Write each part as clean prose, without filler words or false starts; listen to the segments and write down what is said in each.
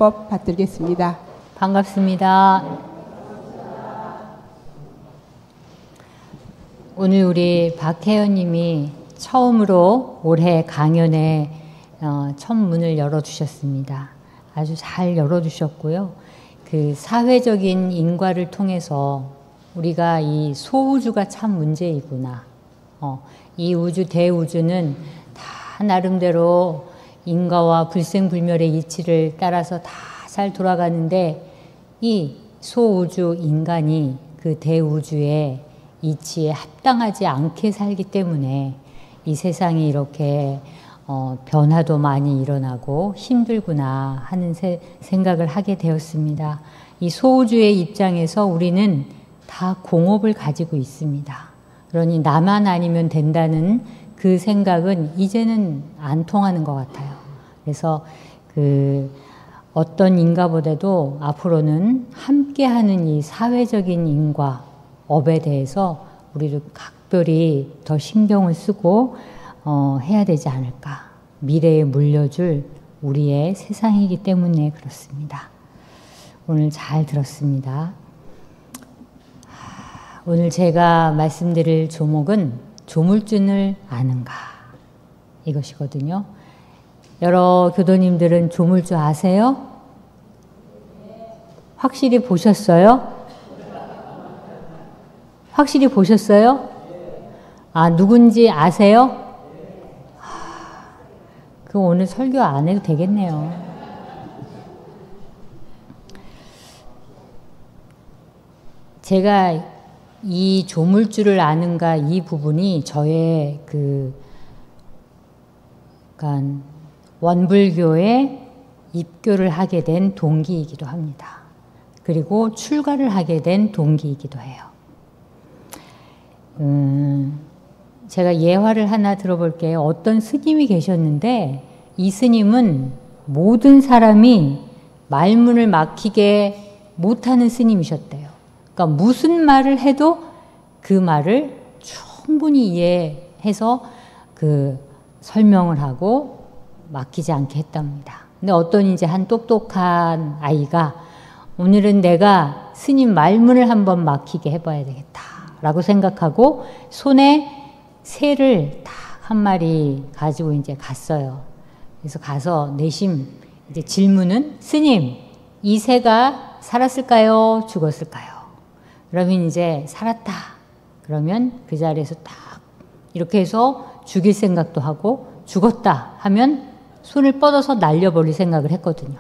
설법 받들겠습니다. 반갑습니다. 오늘 우리 박혜연 님이 처음으로 올해 강연에 첫 문을 열어주셨습니다. 아주 잘 열어주셨고요. 그 사회적인 인과를 통해서 우리가 이 소우주가 참 문제이구나. 이 우주, 대우주는 다 나름대로 인과와 불생불멸의 이치를 따라서 다 잘 돌아가는데 이 소우주 인간이 그 대우주의 이치에 합당하지 않게 살기 때문에 이 세상이 이렇게 변화도 많이 일어나고 힘들구나 하는 생각을 하게 되었습니다. 이 소우주의 입장에서 우리는 다 공업을 가지고 있습니다. 그러니 나만 아니면 된다는 그 생각은 이제는 안 통하는 것 같아요. 그래서 어떤 인과보다도 앞으로는 함께하는 이 사회적인 인과, 업에 대해서 우리도 각별히 더 신경을 쓰고 해야 되지 않을까. 미래에 물려줄 우리의 세상이기 때문에 그렇습니다. 오늘 잘 들었습니다. 오늘 제가 말씀드릴 조목은 조물주를 아는가 이것이거든요. 여러 교도님들은 조물주 아세요? 확실히 보셨어요? 확실히 보셨어요? 아, 누군지 아세요? 그럼 오늘 설교 안 해도 되겠네요. 제가 이 조물주를 아는가 이 부분이 저의 그러니까 원불교에 입교를 하게 된 동기이기도 합니다. 그리고 출가를 하게 된 동기이기도 해요. 제가 예화를 하나 들어볼게요. 어떤 스님이 계셨는데 이 스님은 모든 사람이 말문을 막히게 못하는 스님이셨대요. 그러니까 무슨 말을 해도 그 말을 충분히 이해해서 설명을 하고 막히지 않게 했답니다. 근데 어떤 이제 한 똑똑한 아이가 오늘은 내가 스님 말문을 한번 막히게 해봐야 되겠다 라고 생각하고 손에 새를 딱 한 마리 가지고 이제 갔어요. 그래서 가서 내심 이제 질문은 스님, 이 새가 살았을까요? 죽었을까요? 그러면 이제 살았다. 그러면 그 자리에서 딱 이렇게 해서 죽일 생각도 하고 죽었다 하면 손을 뻗어서 날려버릴 생각을 했거든요.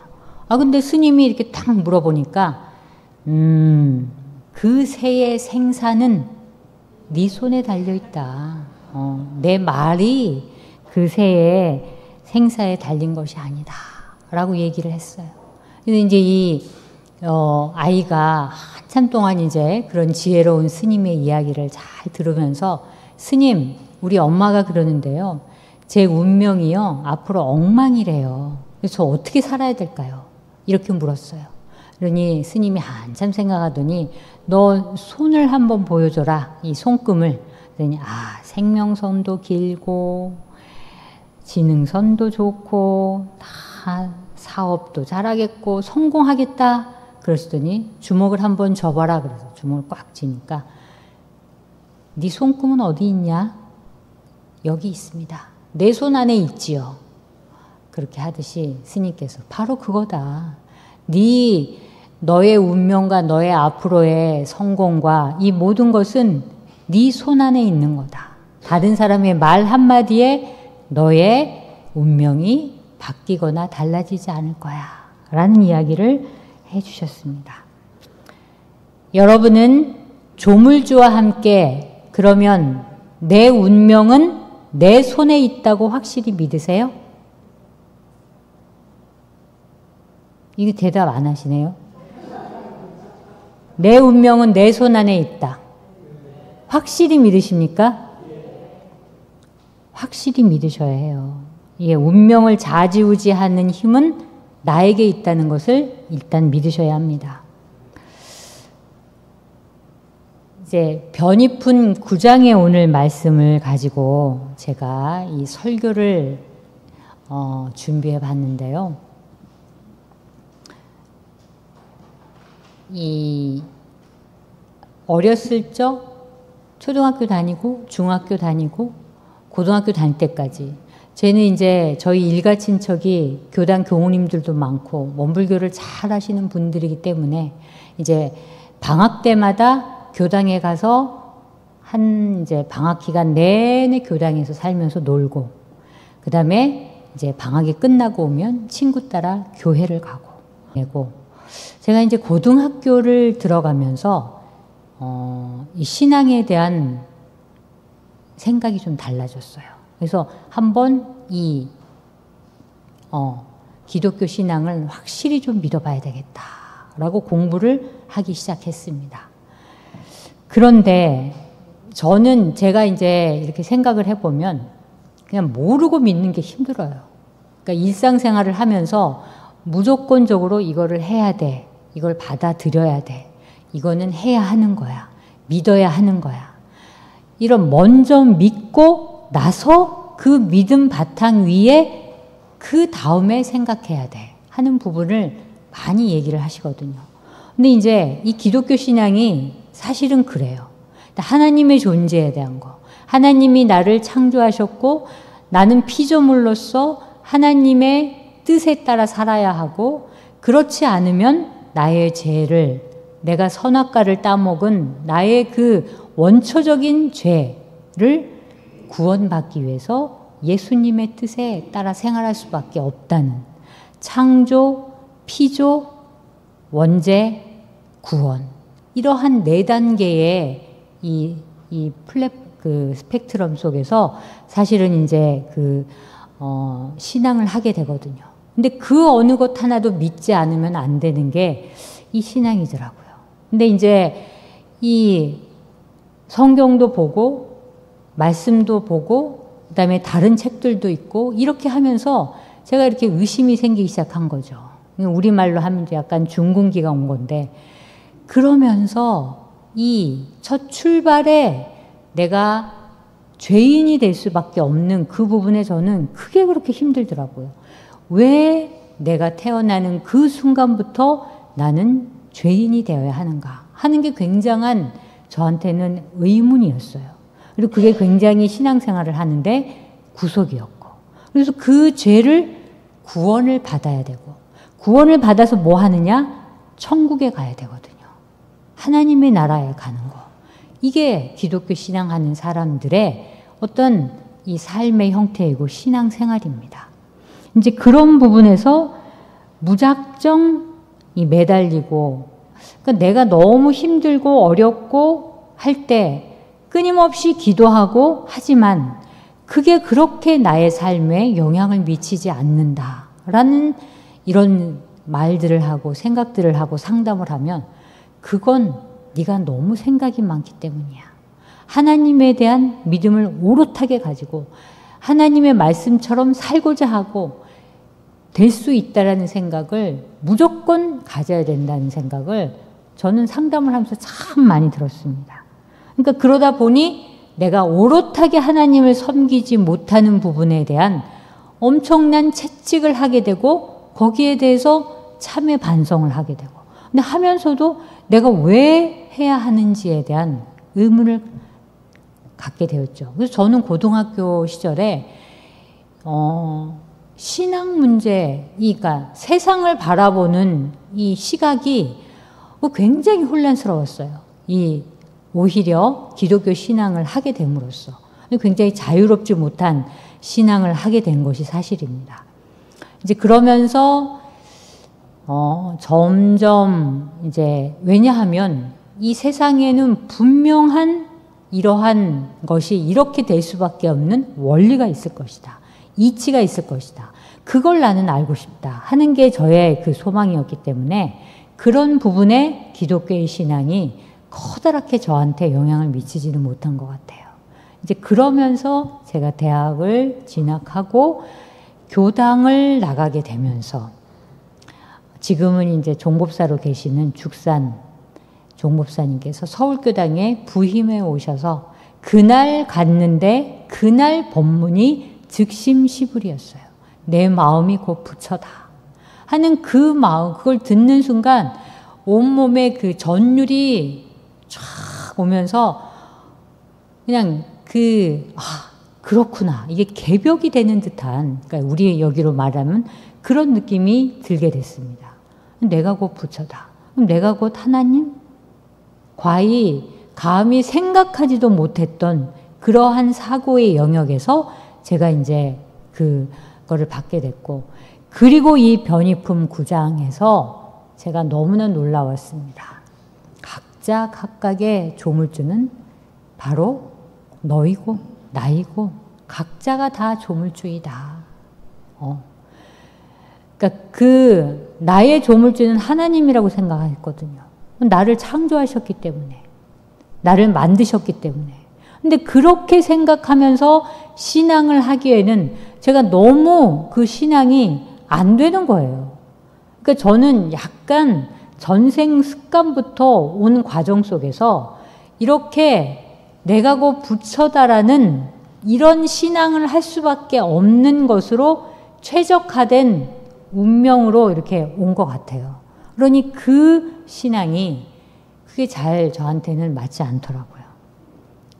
아, 근데 스님이 이렇게 딱 물어보니까 그 새의 생사는 네 손에 달려있다. 내 말이 그 새의 생사에 달린 것이 아니다. 라고 얘기를 했어요. 그래서 이제 이 아이가 한참 동안 이제 그런 지혜로운 스님의 이야기를 잘 들으면서 스님, 우리 엄마가 그러는데요. 제 운명이요. 앞으로 엉망이래요. 그래서 저 어떻게 살아야 될까요? 이렇게 물었어요. 그러니 스님이 한참 생각하더니 너 손을 한번 보여줘라. 이 손금을. 그러니 생명선도 길고 지능선도 좋고 다 사업도 잘하겠고 성공하겠다. 그러시더니 주먹을 한번 져봐라. 그래서 주먹을 꽉 쥐니까 네 손금은 어디 있냐? 여기 있습니다. 내 손 안에 있지요. 그렇게 하듯이 스님께서 바로 그거다. 너의 운명과 너의 앞으로의 성공과 이 모든 것은 네 손 안에 있는 거다. 다른 사람의 말 한마디에 너의 운명이 바뀌거나 달라지지 않을 거야. 라는 이야기를 해주셨습니다. 여러분은 조물주와 함께 그러면 내 운명은 내 손에 있다고 확실히 믿으세요? 이게 대답 안 하시네요. 내 운명은 내 손 안에 있다. 확실히 믿으십니까? 확실히 믿으셔야 해요. 이게 운명을 좌지우지하는 힘은 나에게 있다는 것을 일단 믿으셔야 합니다. 이제 변이푼 9장의 오늘 말씀을 가지고 제가 이 설교를 준비해 봤는데요. 이 어렸을 적 초등학교 다니고 중학교 다니고 고등학교 다닐 때까지 쟤는 이제 저희 일가 친척이 교단 교우님들도 많고 원불교를 잘 하시는 분들이기 때문에 이제 방학 때마다 교당에 가서 이제 방학 기간 내내 교당에서 살면서 놀고, 그 다음에 이제 방학이 끝나고 오면 친구 따라 교회를 가고, 제가 이제 고등학교를 들어가면서 이 신앙에 대한 생각이 좀 달라졌어요. 그래서 한번 이 기독교 신앙을 확실히 좀 믿어봐야 되겠다라고 공부를 하기 시작했습니다. 그런데 저는 제가 이제 이렇게 생각을 해보면 그냥 모르고 믿는 게 힘들어요. 그러니까 일상생활을 하면서 무조건적으로 이거를 해야 돼, 이걸 받아들여야 돼, 이거는 해야 하는 거야, 믿어야 하는 거야. 이런 먼저 믿고 나서 그 믿음 바탕 위에 그 다음에 생각해야 돼 하는 부분을 많이 얘기를 하시거든요. 근데 이제 이 기독교 신앙이 사실은 그래요. 하나님의 존재에 대한 거, 하나님이 나를 창조하셨고 나는 피조물로서 하나님의 뜻에 따라 살아야 하고, 그렇지 않으면 나의 죄를, 내가 선악과를 따먹은 나의 그 원초적인 죄를 구원받기 위해서 예수님의 뜻에 따라 생활할 수밖에 없다는, 창조, 피조, 원죄, 구원, 이러한 4단계의 그 스펙트럼 속에서 사실은 이제 신앙을 하게 되거든요. 근데 그 어느 것 하나도 믿지 않으면 안 되는 게 이 신앙이더라고요. 근데 이제 이 성경도 보고, 말씀도 보고, 그 다음에 다른 책들도 있고, 이렇게 하면서 제가 이렇게 의심이 생기기 시작한 거죠. 우리말로 하면 약간 중군기가 온 건데, 그러면서 이 첫 출발에 내가 죄인이 될 수밖에 없는 그 부분에 저는 크게 그렇게 힘들더라고요. 왜 내가 태어나는 그 순간부터 나는 죄인이 되어야 하는가 하는 게 굉장한 저한테는 의문이었어요. 그리고 그게 굉장히 신앙생활을 하는데 구속이었고, 그래서 그 죄를 구원을 받아야 되고, 구원을 받아서 뭐 하느냐? 천국에 가야 되거든요. 하나님의 나라에 가는 거. 이게 기독교 신앙하는 사람들의 어떤 이 삶의 형태이고 신앙생활입니다. 이제 그런 부분에서 무작정 매달리고, 그러니까 내가 너무 힘들고 어렵고 할 때 끊임없이 기도하고 하지만 그게 그렇게 나의 삶에 영향을 미치지 않는다라는 이런 말들을 하고 생각들을 하고 상담을 하면, 그건 네가 너무 생각이 많기 때문이야. 하나님에 대한 믿음을 오롯하게 가지고 하나님의 말씀처럼 살고자 하고 될 수 있다라는 생각을 무조건 가져야 된다는 생각을 저는 상담을 하면서 참 많이 들었습니다. 그러니까 그러다 보니 내가 오롯하게 하나님을 섬기지 못하는 부분에 대한 엄청난 채찍을 하게 되고, 거기에 대해서 참회 반성을 하게 되고, 근데 하면서도 내가 왜 해야 하는지에 대한 의문을 갖게 되었죠. 그래서 저는 고등학교 시절에 신앙 문제, 그러니까 세상을 바라보는 이 시각이 굉장히 혼란스러웠어요. 오히려 기독교 신앙을 하게 됨으로써 굉장히 자유롭지 못한 신앙을 하게 된 것이 사실입니다. 이제 그러면서 점점 이제, 왜냐하면 이 세상에는 분명한 이러한 것이 이렇게 될 수밖에 없는 원리가 있을 것이다. 이치가 있을 것이다. 그걸 나는 알고 싶다 하는 게 저의 그 소망이었기 때문에 그런 부분에 기독교의 신앙이 커다랗게 저한테 영향을 미치지는 못한 것 같아요. 이제 그러면서 제가 대학을 진학하고 교당을 나가게 되면서, 지금은 이제 종법사로 계시는 죽산 종법사님께서 서울교당에 부임해 오셔서 그날 갔는데 그날 법문이 즉심시불이었어요. 내 마음이 곧 부처다 하는 그 마음, 그걸 듣는 순간 온몸에 그 전율이 쫙 오면서 그냥 그렇구나. 이게 개벽이 되는 듯한, 그러니까 우리 여기로 말하면 그런 느낌이 들게 됐습니다. 내가 곧 부처다. 그럼 내가 곧 하나님? 감히 생각하지도 못했던 그러한 사고의 영역에서 제가 이제 그거를 받게 됐고, 그리고 이 변이품 9장에서 제가 너무나 놀라웠습니다. 각자 각각의 조물주는 바로 너이고 나이고 각자가 다 조물주이다. 그러니까 나의 조물주는 하나님이라고 생각했거든요. 나를 창조하셨기 때문에, 나를 만드셨기 때문에. 근데 그렇게 생각하면서 신앙을 하기에는 제가 너무 그 신앙이 안 되는 거예요. 그러니까 저는 약간 전생 습관부터 온 과정 속에서 이렇게 내가 곧 부처다라는 이런 신앙을 할 수밖에 없는 것으로 최적화된 운명으로 이렇게 온 것 같아요. 그러니 그 신앙이 그게 잘 저한테는 맞지 않더라고요.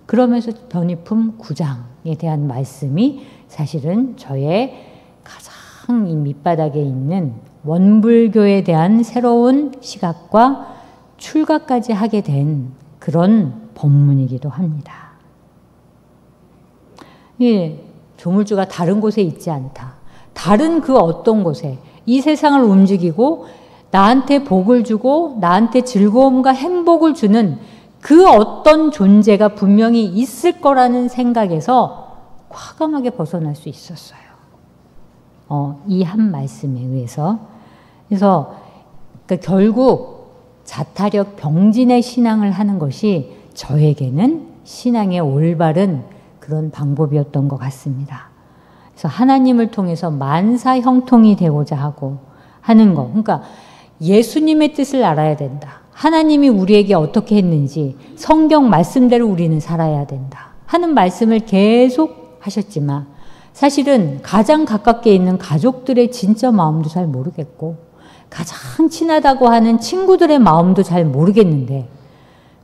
그러면서 변이품 9장에 대한 말씀이 사실은 저의 가장 이 밑바닥에 있는 원불교에 대한 새로운 시각과 출가까지 하게 된 그런 법문이기도 합니다. 예, 조물주가 다른 곳에 있지 않다. 다른 그 어떤 곳에 이 세상을 움직이고 나한테 복을 주고 나한테 즐거움과 행복을 주는 그 어떤 존재가 분명히 있을 거라는 생각에서 과감하게 벗어날 수 있었어요. 이 한 말씀에 의해서. 그래서 그러니까 결국 자타력 병진의 신앙을 하는 것이 저에게는 신앙의 올바른 그런 방법이었던 것 같습니다. 그래서 하나님을 통해서 만사 형통이 되고자 하고 하는 거. 그러니까 예수님의 뜻을 알아야 된다. 하나님이 우리에게 어떻게 했는지 성경 말씀대로 우리는 살아야 된다 하는 말씀을 계속 하셨지만 사실은 가장 가깝게 있는 가족들의 진짜 마음도 잘 모르겠고 가장 친하다고 하는 친구들의 마음도 잘 모르겠는데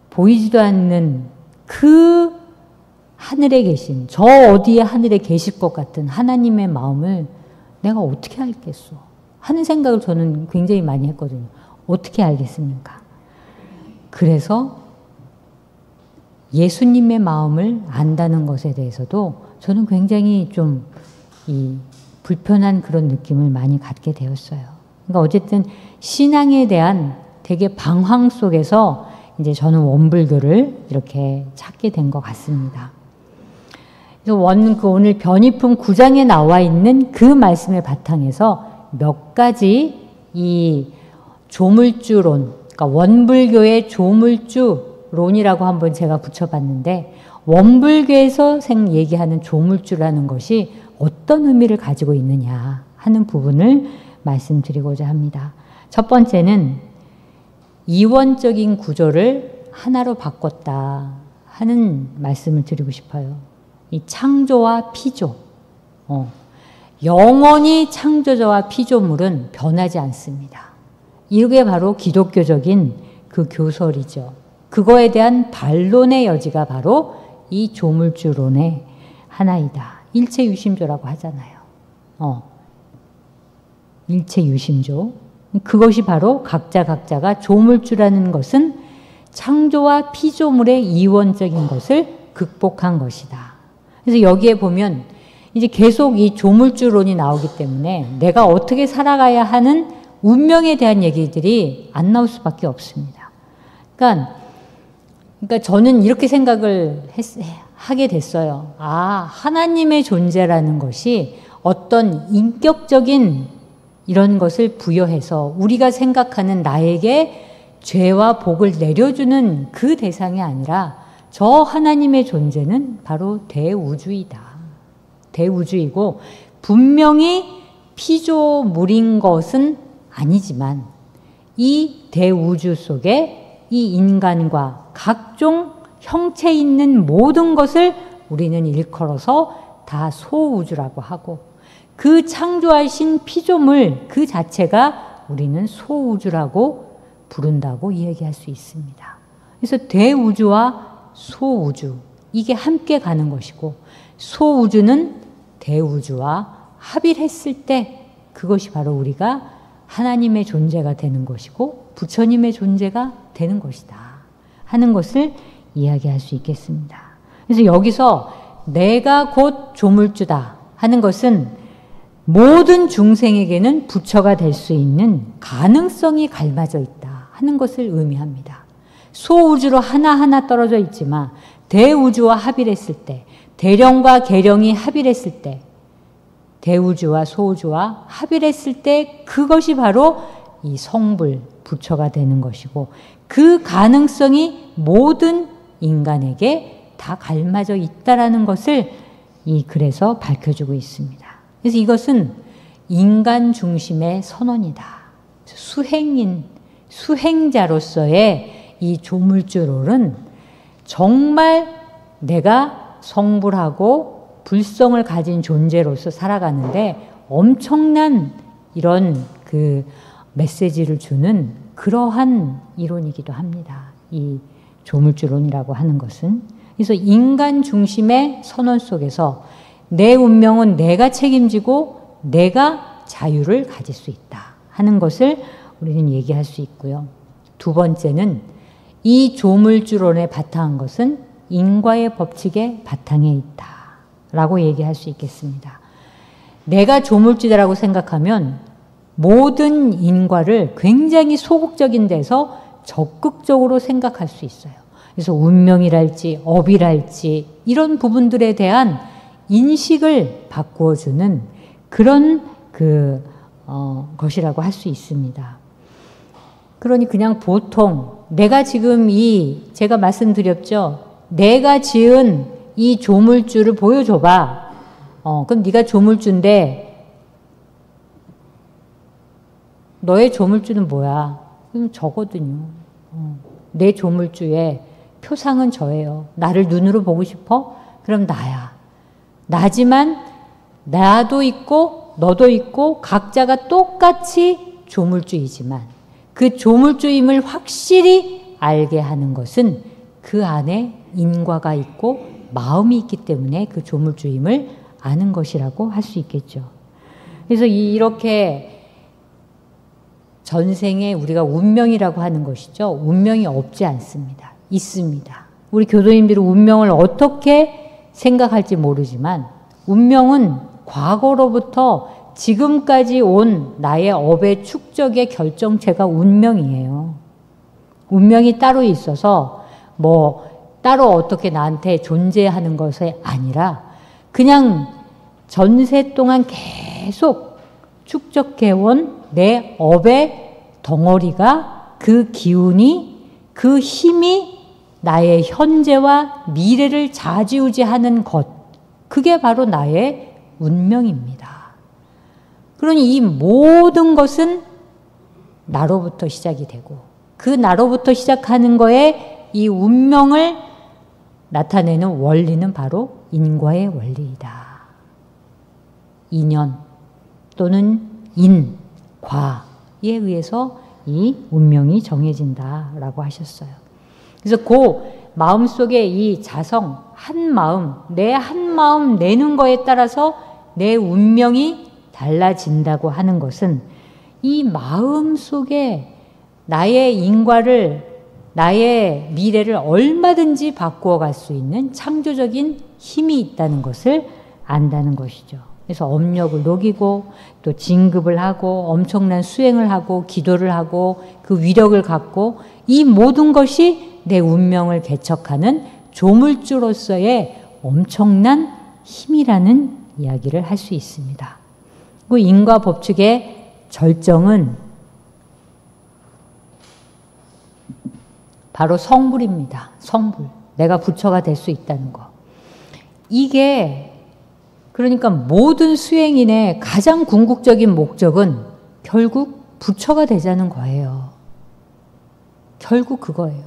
보이지도 않는 그 하늘에 계신 저 어디에 하늘에 계실 것 같은 하나님의 마음을 내가 어떻게 알겠어 하는 생각을 저는 굉장히 많이 했거든요. 어떻게 알겠습니까? 그래서 예수님의 마음을 안다는 것에 대해서도 저는 굉장히 좀 이 불편한 그런 느낌을 많이 갖게 되었어요. 그러니까 어쨌든 신앙에 대한 되게 방황 속에서 이제 저는 원불교를 이렇게 찾게 된 것 같습니다. 그래서 오늘 변이품 9장에 나와 있는 그 말씀의 바탕에서 몇 가지 이 조물주론, 그러니까 원불교의 조물주론이라고 한번 제가 붙여봤는데 원불교에서 얘기하는 조물주라는 것이 어떤 의미를 가지고 있느냐 하는 부분을 말씀드리고자 합니다. 첫 번째는 이원적인 구조를 하나로 바꿨다 하는 말씀을 드리고 싶어요. 이 창조와 피조. 영원히 창조자와 피조물은 변하지 않습니다. 이게 바로 기독교적인 그 교설이죠. 그거에 대한 반론의 여지가 바로 이 조물주론의 하나이다. 일체유심조라고 하잖아요. 일체유심조. 그것이 바로 각자가 조물주라는 것은 창조와 피조물의 이원적인 것을 극복한 것이다. 그래서 여기에 보면 이제 계속 이 조물주론이 나오기 때문에 내가 어떻게 살아가야 하는 운명에 대한 얘기들이 안 나올 수밖에 없습니다. 그러니까 저는 이렇게 생각을 하게 됐어요. 하나님의 존재라는 것이 어떤 인격적인 이런 것을 부여해서 우리가 생각하는 나에게 죄와 복을 내려주는 그 대상이 아니라 저 하나님의 존재는 바로 대우주이다. 대우주이고 분명히 피조물인 것은 아니지만 이 대우주 속에 이 인간과 각종 형체 있는 모든 것을 우리는 일컬어서 다 소우주라고 하고 그 창조하신 피조물 그 자체가 우리는 소우주라고 부른다고 이야기할 수 있습니다. 그래서 대우주와 소우주, 이게 함께 가는 것이고, 소우주는 대우주와 합의를 했을 때 그것이 바로 우리가 하나님의 존재가 되는 것이고 부처님의 존재가 되는 것이다 하는 것을 이야기할 수 있겠습니다. 그래서 여기서 내가 곧 조물주다 하는 것은 모든 중생에게는 부처가 될 수 있는 가능성이 갈마져 있다 하는 것을 의미합니다. 소우주로 하나하나 떨어져 있지만 대우주와 합의를 했을 때, 대령과 계령이 합의를 했을 때, 대우주와 소우주와 합의를 했을 때 그것이 바로 이 성불, 부처가 되는 것이고, 그 가능성이 모든 인간에게 다 갈마져 있다라는 것을 이 글에서 밝혀주고 있습니다. 그래서 이것은 인간 중심의 선언이다. 수행인, 수행자로서의 이 조물주롤은 정말 내가 성불하고 불성을 가진 존재로서 살아가는데 엄청난 이런 그 메시지를 주는 그러한 이론이기도 합니다. 이 조물주론이라고 하는 것은. 그래서 인간 중심의 선언 속에서 내 운명은 내가 책임지고 내가 자유를 가질 수 있다 하는 것을 우리는 얘기할 수 있고요. 두 번째는 이 조물주론에 바탕한 것은 인과의 법칙의 바탕에 있다 라고 얘기할 수 있겠습니다. 내가 조물주다라고 생각하면 모든 인과를 굉장히 소극적인 데서 적극적으로 생각할 수 있어요. 그래서 운명이랄지 업이랄지 이런 부분들에 대한 인식을 바꾸어주는 그런 것이라고 할 수 있습니다. 그러니 그냥 보통 내가 지금 제가 말씀드렸죠. 내가 지은 이 조물주를 보여줘봐. 그럼 네가 조물주인데 너의 조물주는 뭐야? 그럼 저거든요. 내 조물주의 표상은 저예요. 나를 눈으로 보고 싶어? 그럼 나야. 나지만 나도 있고 너도 있고 각자가 똑같이 조물주이지만 그 조물주임을 확실히 알게 하는 것은 그 안에 인과가 있고 마음이 있기 때문에 그 조물주임을 아는 것이라고 할 수 있겠죠. 그래서 이렇게 전생에 우리가 운명이라고 하는 것이죠. 운명이 없지 않습니다. 있습니다. 우리 교도님들은 운명을 어떻게 생각할지 모르지만 운명은 과거로부터 지금까지 온 나의 업의 축적의 결정체가 운명이에요. 운명이 따로 있어서 따로 어떻게 나한테 존재하는 것이 아니라 그냥 전세 동안 계속 축적해온 내 업의 덩어리가 그 기운이 그 힘이 나의 현재와 미래를 좌지우지하는 것, 그게 바로 나의 운명입니다. 그러니 이 모든 것은 나로부터 시작이 되고 그 나로부터 시작하는 거에 이 운명을 나타내는 원리는 바로 인과의 원리이다. 인연 또는 인, 과에 의해서 이 운명이 정해진다라고 하셨어요. 그래서 그 마음속에 이 자성, 한 마음, 내 한 마음 내는 거에 따라서 내 운명이 달라진다고 하는 것은 이 마음 속에 나의 인과를, 나의 미래를 얼마든지 바꾸어 갈 수 있는 창조적인 힘이 있다는 것을 안다는 것이죠. 그래서 업력을 녹이고 또 진급을 하고 엄청난 수행을 하고 기도를 하고 그 위력을 갖고 이 모든 것이 내 운명을 개척하는 조물주로서의 엄청난 힘이라는 이야기를 할 수 있습니다. 그 인과 법칙의 절정은 바로 성불입니다. 성불. 내가 부처가 될 수 있다는 거. 이게 그러니까 모든 수행인의 가장 궁극적인 목적은 결국 부처가 되자는 거예요. 결국 그거예요.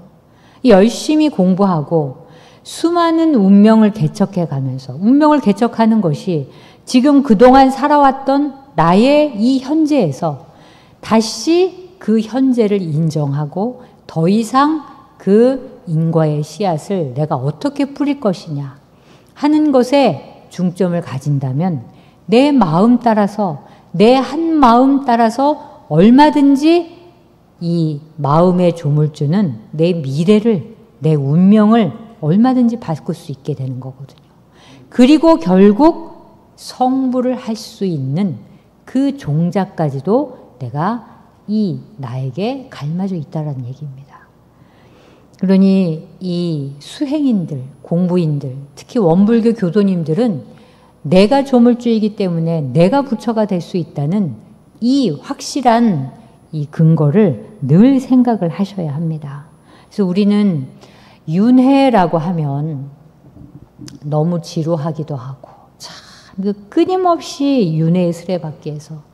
열심히 공부하고 수많은 운명을 개척해 가면서 운명을 개척하는 것이 지금 그동안 살아왔던 나의 이 현재에서 다시 그 현재를 인정하고 더 이상 그 인과의 씨앗을 내가 어떻게 뿌릴 것이냐 하는 것에 중점을 가진다면 내 마음 따라서, 내 한 마음 따라서 얼마든지 이 마음의 조물주는 내 미래를, 내 운명을 얼마든지 바꿀 수 있게 되는 거거든요. 그리고 결국 성불을 할 수 있는 그 종자까지도 내가 나에게 갈마져 있다는 얘기입니다. 그러니 이 수행인들, 공부인들, 특히 원불교 교도님들은 내가 조물주이기 때문에 내가 부처가 될 수 있다는 이 확실한 이 근거를 늘 생각을 하셔야 합니다. 그래서 우리는 윤회라고 하면 너무 지루하기도 하고 참 끊임없이 윤회의 수레바퀴에서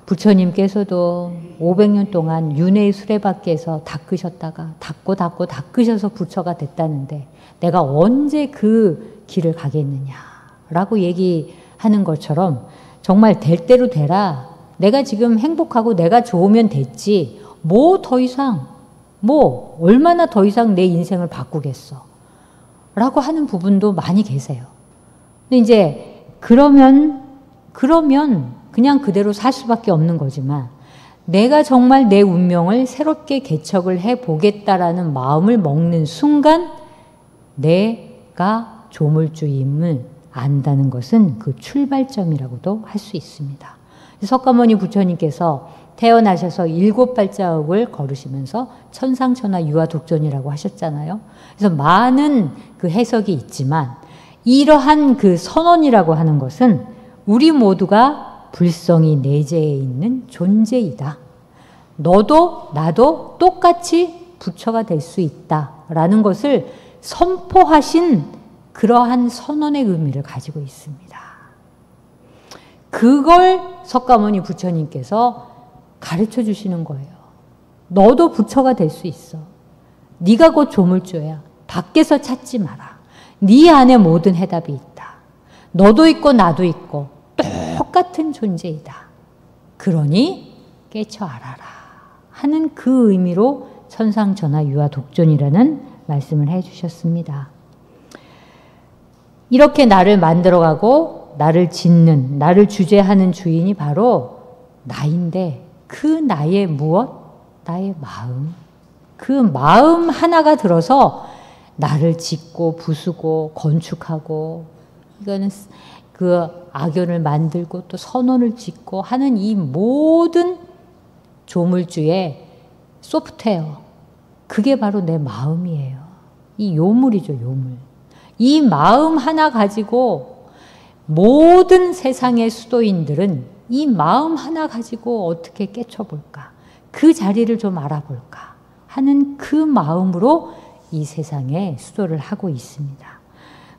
부처님께서도 500년 동안 윤회의 수레바퀴에서 닦으셨다가 닦으셔서 부처가 됐다는데 내가 언제 그 길을 가겠느냐라고 얘기하는 것처럼 정말 될 대로 되라. 내가 지금 행복하고 내가 좋으면 됐지. 뭐 더 이상, 뭐 얼마나 더 이상 내 인생을 바꾸겠어. 라고 하는 부분도 많이 계세요. 근데 이제 그러면 그냥 그대로 살 수밖에 없는 거지만 내가 정말 내 운명을 새롭게 개척을 해보겠다라는 마음을 먹는 순간 내가 조물주임을 안다는 것은 그 출발점이라고도 할 수 있습니다. 석가모니 부처님께서 태어나셔서 7발자국을 걸으시면서 천상천하 유아독존이라고 하셨잖아요. 그래서 많은 그 해석이 있지만 이러한 그 선언이라고 하는 것은 우리 모두가 불성이 내재해 있는 존재이다. 너도 나도 똑같이 부처가 될 수 있다라는 것을 선포하신 그러한 선언의 의미를 가지고 있습니다. 그걸 석가모니 부처님께서 가르쳐 주시는 거예요. 너도 부처가 될 수 있어. 네가 곧 조물주야. 밖에서 찾지 마라. 네 안에 모든 해답이 있다. 너도 있고 나도 있고 똑같은 존재이다. 그러니 깨쳐 알아라 하는 그 의미로 천상천하 유아독존이라는 말씀을 해주셨습니다. 이렇게 나를 만들어가고 나를 짓는, 나를 주재하는 주인이 바로 나인데 그 나의 무엇? 나의 마음. 그 마음 하나가 들어서 나를 짓고 부수고 건축하고 이거는 그 악연을 만들고 또 선원을 짓고 하는 이 모든 조물주의 소프트웨어, 그게 바로 내 마음이에요. 이 요물이죠, 요물. 이 마음 하나 가지고 모든 세상의 수도인들은 이 마음 하나 가지고 어떻게 깨쳐볼까? 그 자리를 좀 알아볼까? 하는 그 마음으로 이 세상에 수도를 하고 있습니다.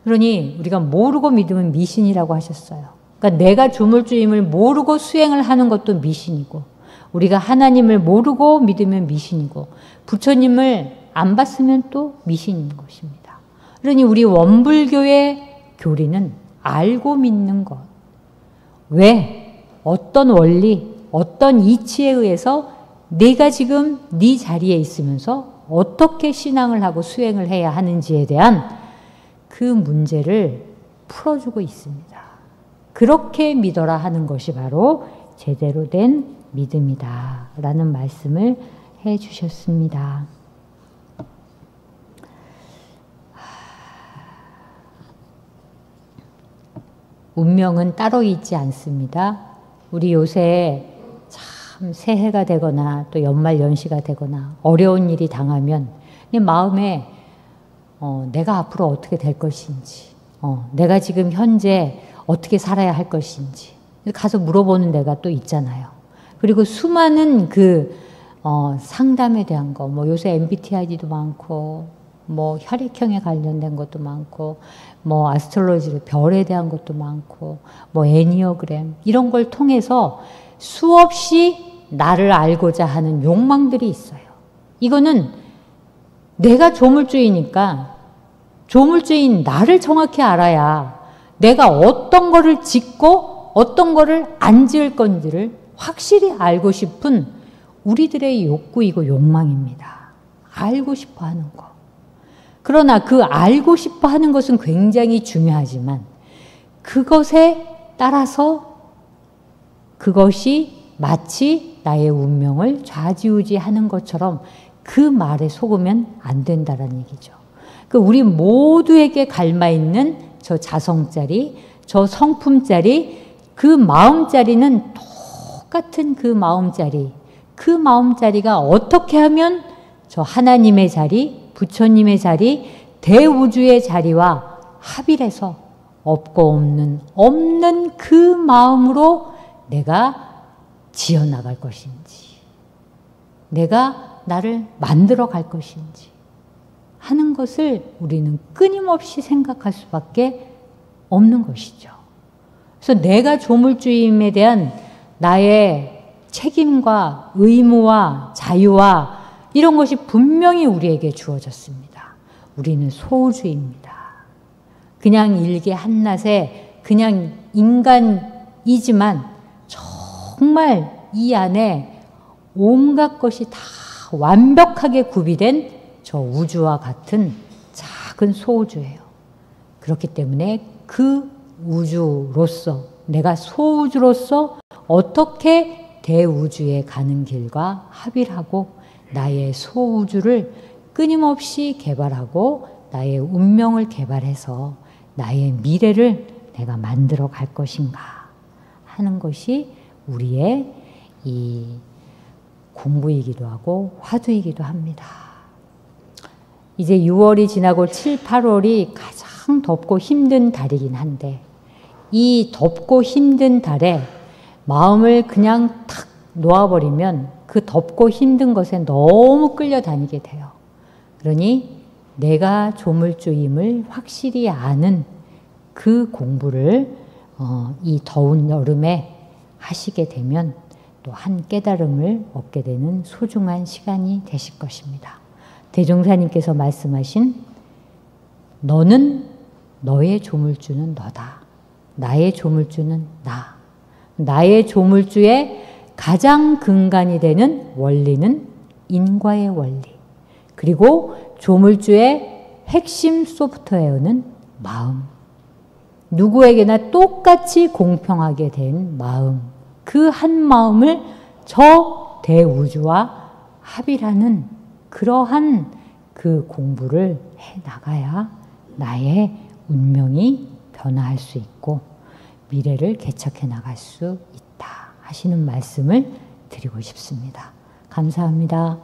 그러니 우리가 모르고 믿으면 미신이라고 하셨어요. 그러니까 내가 조물주임을 모르고 수행을 하는 것도 미신이고 우리가 하나님을 모르고 믿으면 미신이고 부처님을 안 봤으면 또 미신인 것입니다. 그러니 우리 원불교의 교리는 알고 믿는 것. 왜? 어떤 원리, 어떤 이치에 의해서 내가 지금 네 자리에 있으면서 어떻게 신앙을 하고 수행을 해야 하는지에 대한 그 문제를 풀어주고 있습니다. 그렇게 믿어라 하는 것이 바로 제대로 된 믿음이다 라는 말씀을 해 주셨습니다. 운명은 따로 있지 않습니다. 우리 요새 참 새해가 되거나 또 연말 연시가 되거나 어려운 일이 당하면 내 마음에 내가 앞으로 어떻게 될 것인지, 내가 지금 현재 어떻게 살아야 할 것인지 가서 물어보는 데가 또 있잖아요. 그리고 수많은 그 상담에 대한 거, 뭐 요새 MBTI도 많고, 뭐 혈액형에 관련된 것도 많고, 뭐 아스트롤로지 별에 대한 것도 많고, 뭐 애니어그램 이런 걸 통해서 수없이 나를 알고자 하는 욕망들이 있어요. 이거는 내가 조물주의니까 조물주의인 나를 정확히 알아야 내가 어떤 거를 짓고 어떤 거를 안 지을 건지를 확실히 알고 싶은 우리들의 욕구이고 욕망입니다. 알고 싶어 하는 거. 그러나 그 알고 싶어 하는 것은 굉장히 중요하지만 그것에 따라서 그것이 마치 나의 운명을 좌지우지하는 것처럼 그 말에 속으면 안 된다는 얘기죠. 우리 모두에게 갈마있는 저 자성짜리, 저 성품짜리, 그 마음짜리는 똑같은 그 마음짜리, 그 마음짜리가 어떻게 하면 저 하나님의 자리, 부처님의 자리, 대우주의 자리와 합일해서 없고 없는 그 마음으로 내가 지어나갈 것인지, 내가 나를 만들어 갈 것인지 하는 것을 우리는 끊임없이 생각할 수밖에 없는 것이죠. 그래서 내가 조물주임에 대한 나의 책임과 의무와 자유와 이런 것이 분명히 우리에게 주어졌습니다. 우리는 소우주입니다. 그냥 일개 한낱에 그냥 인간이지만 정말 이 안에 온갖 것이 다 완벽하게 구비된 저 우주와 같은 작은 소우주예요. 그렇기 때문에 그 우주로서, 내가 소우주로서 어떻게 대우주에 가는 길과 합일하고 나의 소우주를 끊임없이 개발하고 나의 운명을 개발해서 나의 미래를 내가 만들어 갈 것인가 하는 것이 우리의 이 공부이기도 하고 화두이기도 합니다. 이제 6월이 지나고 7, 8월이 가장 덥고 힘든 달이긴 한데 이 덥고 힘든 달에 마음을 그냥 탁 놓아버리면 그 덥고 힘든 것에 너무 끌려다니게 돼요. 그러니 내가 조물주임을 확실히 아는 그 공부를 이 더운 여름에 하시게 되면 또 한 깨달음을 얻게 되는 소중한 시간이 되실 것입니다. 대종사님께서 말씀하신 너는 너의 조물주는 너다. 나의 조물주는 나. 나의 조물주의 가장 근간이 되는 원리는 인과의 원리. 그리고 조물주의 핵심 소프트웨어는 마음. 누구에게나 똑같이 공평하게 된 마음. 그 한 마음을 저 대우주와 합일하는 그러한 그 공부를 해 나가야 나의 운명이 변화할 수 있고 미래를 개척해 나갈 수 있다 하시는 말씀을 드리고 싶습니다. 감사합니다.